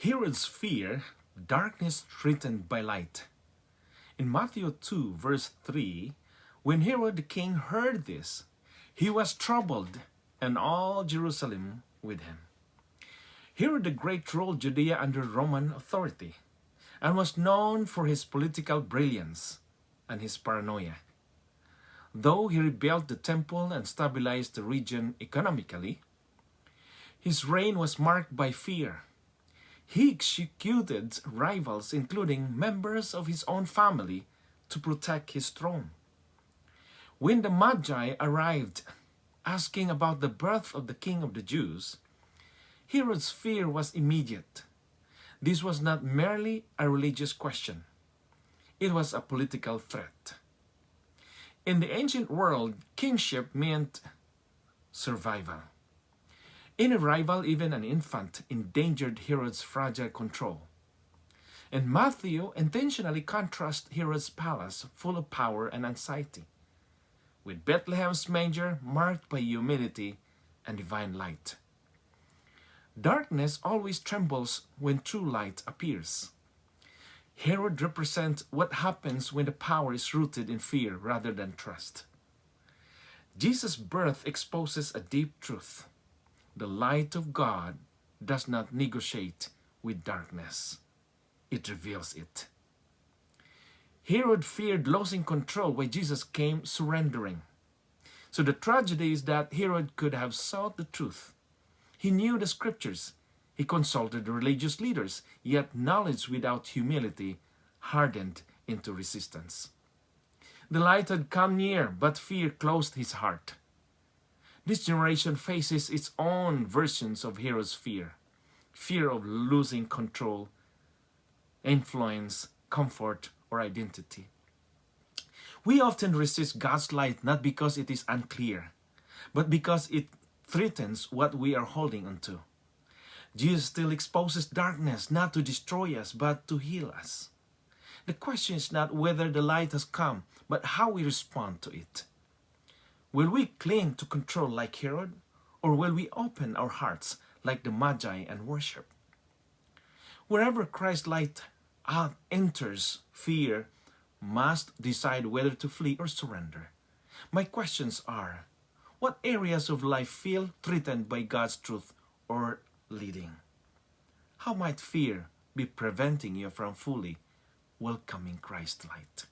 Herod's fear, darkness threatened by light. In Matthew 2, verse 3, when Herod the king heard this, he was troubled, and all Jerusalem with him. Herod the Great ruled Judea under Roman authority, and was known for his political brilliance and his paranoia. Though he rebuilt the temple and stabilized the region economically, his reign was marked by fear. He executed rivals, including members of his own family, to protect his throne. When the Magi arrived, asking about the birth of the King of the Jews, Herod's fear was immediate. This was not merely a religious question. It was a political threat. In the ancient world, kingship meant survival. Any rival, even an infant, endangered Herod's fragile control. And Matthew intentionally contrasts Herod's palace, full of power and anxiety, with Bethlehem's manger marked by humility and divine light. Darkness always trembles when true light appears. Herod represents what happens when the power is rooted in fear rather than trust. Jesus' birth exposes a deep truth. The light of God does not negotiate with darkness. It reveals it. Herod feared losing control while Jesus came surrendering. So the tragedy is that Herod could have sought the truth. He knew the scriptures. He consulted the religious leaders, yet knowledge without humility hardened into resistance. The light had come near, but fear closed his heart. This generation faces its own versions of Herod's fear. Fear of losing control, influence, comfort, or identity. We often resist God's light not because it is unclear, but because it threatens what we are holding onto. Jesus still exposes darkness not to destroy us, but to heal us. The question is not whether the light has come, but how we respond to it. Will we cling to control like Herod, or will we open our hearts like the Magi and worship? Wherever Christ's light enters, fear must decide whether to flee or surrender. My questions are, what areas of life feel threatened by God's truth or leading? How might fear be preventing you from fully welcoming Christ's light?